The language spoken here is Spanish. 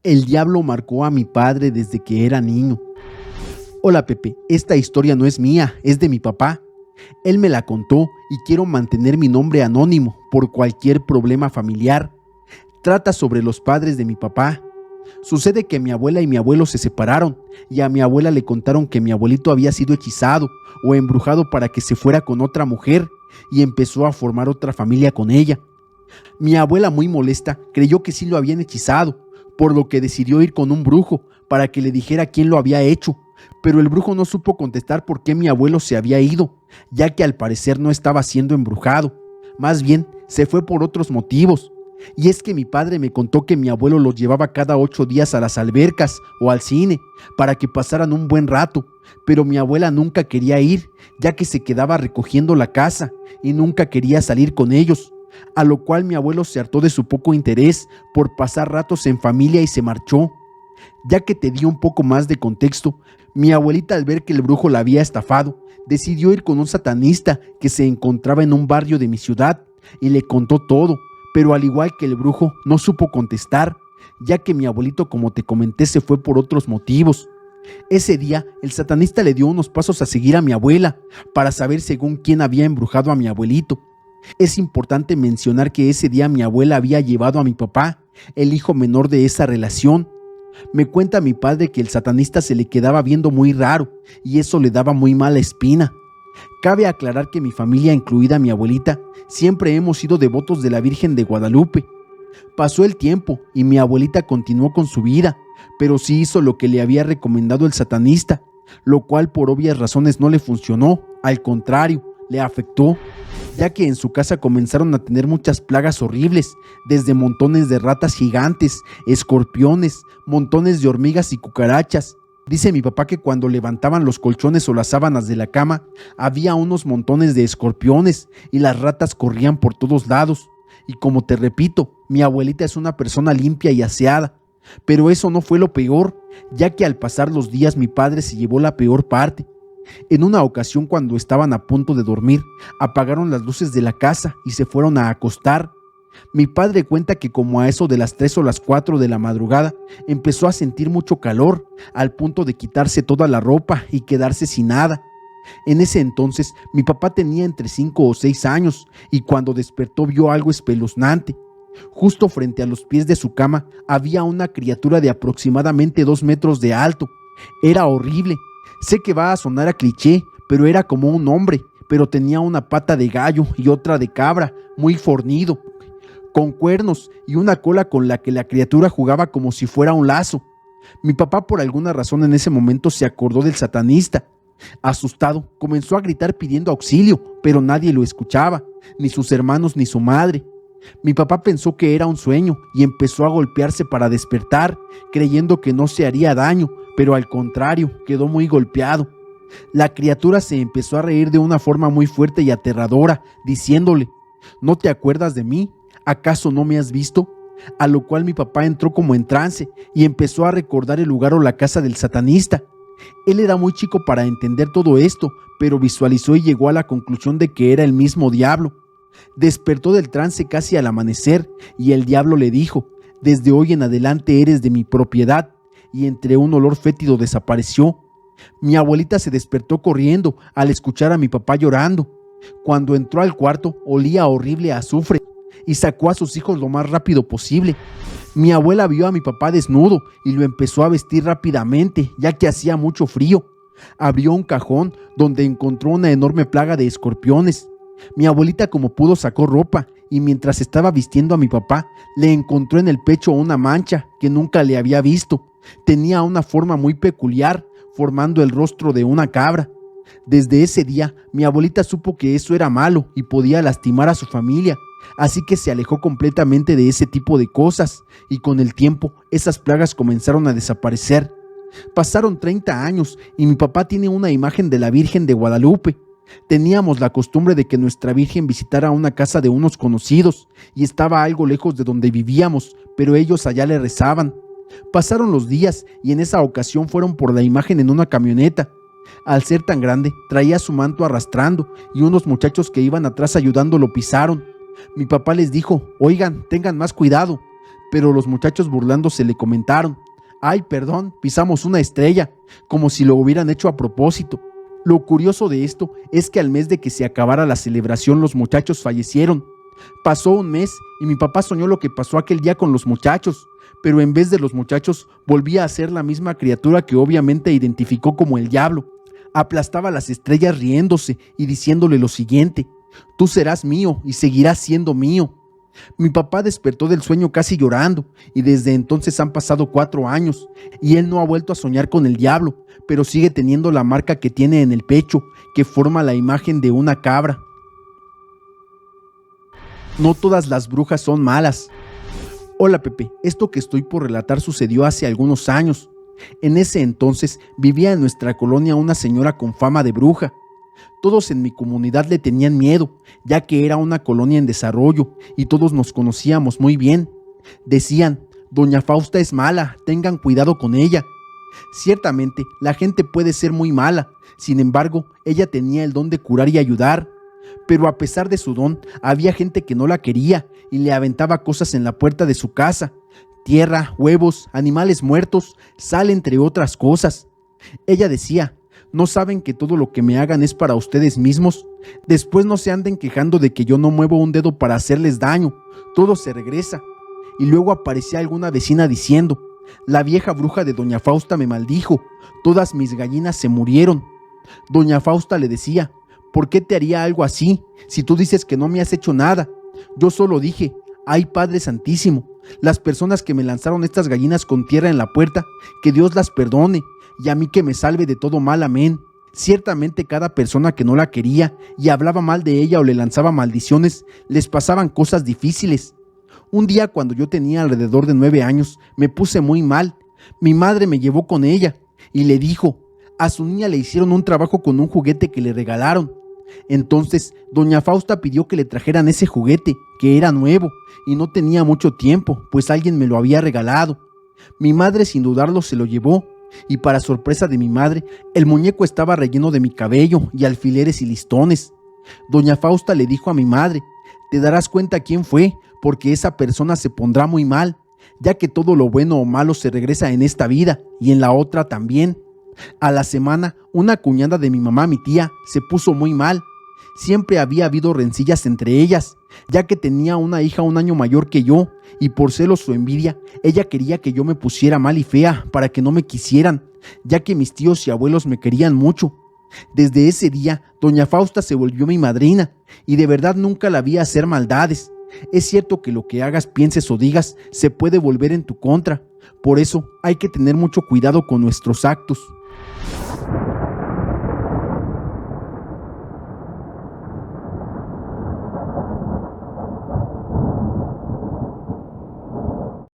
El diablo marcó a mi padre desde que era niño. Hola Pepe, esta historia no es mía, es de mi papá. Él me la contó y quiero mantener mi nombre anónimo por cualquier problema familiar. Trata sobre los padres de mi papá. Sucede que mi abuela y mi abuelo se separaron y a mi abuela le contaron que mi abuelito había sido hechizado o embrujado para que se fuera con otra mujer y empezó a formar otra familia con ella. Mi abuela, muy molesta, creyó que sí lo habían hechizado, por lo que decidió ir con un brujo para que le dijera quién lo había hecho, pero el brujo no supo contestar por qué mi abuelo se había ido, ya que al parecer no estaba siendo embrujado, más bien se fue por otros motivos. Y es que mi padre me contó que mi abuelo los llevaba cada 8 días a las albercas o al cine para que pasaran un buen rato, pero mi abuela nunca quería ir, ya que se quedaba recogiendo la casa y nunca quería salir con ellos, a lo cual mi abuelo se hartó de su poco interés por pasar ratos en familia y se marchó. Ya que te di un poco más de contexto, mi abuelita, al ver que el brujo la había estafado, decidió ir con un satanista que se encontraba en un barrio de mi ciudad y le contó todo, pero al igual que el brujo no supo contestar, ya que mi abuelito, como te comenté, se fue por otros motivos. Ese día el satanista le dio unos pasos a seguir a mi abuela para saber según quién había embrujado a mi abuelito. Es importante mencionar que ese día mi abuela había llevado a mi papá, el hijo menor de esa relación. Me cuenta mi padre que el satanista se le quedaba viendo muy raro y eso le daba muy mala espina. Cabe aclarar que mi familia, incluida mi abuelita, siempre hemos sido devotos de la Virgen de Guadalupe. Pasó el tiempo y mi abuelita continuó con su vida, pero sí hizo lo que le había recomendado el satanista, lo cual por obvias razones no le funcionó, al contrario, le afectó, ya que en su casa comenzaron a tener muchas plagas horribles, desde montones de ratas gigantes, escorpiones, montones de hormigas y cucarachas. Dice mi papá que cuando levantaban los colchones o las sábanas de la cama, había unos montones de escorpiones y las ratas corrían por todos lados. Y como te repito, mi abuelita es una persona limpia y aseada. Pero eso no fue lo peor, ya que al pasar los días mi padre se llevó la peor parte. En una ocasión, cuando estaban a punto de dormir, apagaron las luces de la casa y se fueron a acostar. Mi padre cuenta que como a eso de las 3 o las 4 de la madrugada, empezó a sentir mucho calor, al punto de quitarse toda la ropa y quedarse sin nada. En ese entonces, mi papá tenía entre 5 o 6 años y cuando despertó vio algo espeluznante. Justo frente a los pies de su cama había una criatura de aproximadamente 2 metros de alto. Era horrible. Sé que va a sonar a cliché, pero era como un hombre, pero tenía una pata de gallo y otra de cabra, muy fornido, con cuernos y una cola con la que la criatura jugaba como si fuera un lazo. Mi papá, por alguna razón, en ese momento se acordó del satanista. Asustado, comenzó a gritar pidiendo auxilio, pero nadie lo escuchaba, ni sus hermanos ni su madre. Mi papá pensó que era un sueño y empezó a golpearse para despertar, creyendo que no se haría daño, pero al contrario, quedó muy golpeado. La criatura se empezó a reír de una forma muy fuerte y aterradora, diciéndole: ¿no te acuerdas de mí? ¿Acaso no me has visto? A lo cual mi papá entró como en trance y empezó a recordar el lugar o la casa del satanista. Él era muy chico para entender todo esto, pero visualizó y llegó a la conclusión de que era el mismo diablo. Despertó del trance casi al amanecer y el diablo le dijo: desde hoy en adelante eres de mi propiedad, y entre un olor fétido desapareció. Mi abuelita se despertó corriendo al escuchar a mi papá llorando. Cuando entró al cuarto olía horrible a azufre y sacó a sus hijos lo más rápido posible. Mi abuela vio a mi papá desnudo y lo empezó a vestir rápidamente, ya que hacía mucho frío. Abrió un cajón donde encontró una enorme plaga de escorpiones. Mi abuelita, como pudo, sacó ropa y mientras estaba vistiendo a mi papá, le encontró en el pecho una mancha que nunca le había visto. Tenía una forma muy peculiar, formando el rostro de una cabra. Desde ese día, mi abuelita supo que eso era malo y podía lastimar a su familia, así que se alejó completamente de ese tipo de cosas, y con el tiempo, esas plagas comenzaron a desaparecer. Pasaron 30 años y mi papá tiene una imagen de la Virgen de Guadalupe. Teníamos la costumbre de que nuestra Virgen visitara una casa de unos conocidos y estaba algo lejos de donde vivíamos, pero ellos allá le rezaban. Pasaron los días y en esa ocasión fueron por la imagen en una camioneta. Al ser tan grande, traía su manto arrastrando y unos muchachos que iban atrás ayudando lo pisaron. Mi papá les dijo: oigan, tengan más cuidado. pero los muchachos burlándose le comentaron: «Ay, perdón, pisamos una estrella», como si lo hubieran hecho a propósito. Lo curioso de esto es que al mes de que se acabara la celebración los muchachos fallecieron. Pasó un mes y mi papá soñó lo que pasó aquel día con los muchachos, pero en vez de los muchachos volvía a ser la misma criatura que obviamente identificó como el diablo. Aplastaba las estrellas riéndose y diciéndole lo siguiente: «Tú serás mío y seguirás siendo mío». Mi papá despertó del sueño casi llorando y desde entonces han pasado 4 años y él no ha vuelto a soñar con el diablo, pero sigue teniendo la marca que tiene en el pecho, que forma la imagen de una cabra. No todas las brujas son malas. Hola Pepe, esto que estoy por relatar sucedió hace algunos años. En ese entonces vivía en nuestra colonia una señora con fama de bruja. Todos en mi comunidad le tenían miedo, ya que era una colonia en desarrollo y todos nos conocíamos muy bien. Decían: «Doña Fausta es mala, tengan cuidado con ella». Ciertamente, la gente puede ser muy mala, sin embargo, ella tenía el don de curar y ayudar. Pero a pesar de su don, había gente que no la quería y le aventaba cosas en la puerta de su casa: tierra, huevos, animales muertos, sal, entre otras cosas. Ella decía: «¿No saben que todo lo que me hagan es para ustedes mismos? Después no se anden quejando de que yo no muevo un dedo para hacerles daño, todo se regresa». Y luego aparecía alguna vecina diciendo: «La vieja bruja de doña Fausta me maldijo, todas mis gallinas se murieron». Doña Fausta le decía: «¿Por qué te haría algo así, si tú dices que no me has hecho nada? Yo solo dije: ay Padre Santísimo, las personas que me lanzaron estas gallinas con tierra en la puerta, que Dios las perdone, y a mí que me salve de todo mal, amén». Ciertamente cada persona que no la quería y hablaba mal de ella o le lanzaba maldiciones, les pasaban cosas difíciles. Un día, cuando yo tenía alrededor de 9 años, me puse muy mal. Mi madre me llevó con ella y le dijo: a su niña le hicieron un trabajo con un juguete que le regalaron. Entonces doña Fausta pidió que le trajeran ese juguete, que era nuevo y no tenía mucho tiempo, pues alguien me lo había regalado. Mi madre sin dudarlo se lo llevó, y para sorpresa de mi madre, el muñeco estaba relleno de mi cabello y alfileres y listones. Doña Fausta le dijo a mi madre: te darás cuenta quién fue, porque esa persona se pondrá muy mal, ya que todo lo bueno o malo se regresa en esta vida y en la otra también. A la semana, una cuñada de mi mamá, mi tía, se puso muy mal. Siempre había habido rencillas entre ellas, ya que tenía una hija 1 año mayor que yo, y por celos o envidia, ella quería que yo me pusiera mal y fea para que no me quisieran, ya que mis tíos y abuelos me querían mucho. Desde ese día, doña Fausta se volvió mi madrina, y de verdad nunca la vi hacer maldades. Es cierto que lo que hagas, pienses o digas se puede volver en tu contra, por eso hay que tener mucho cuidado con nuestros actos.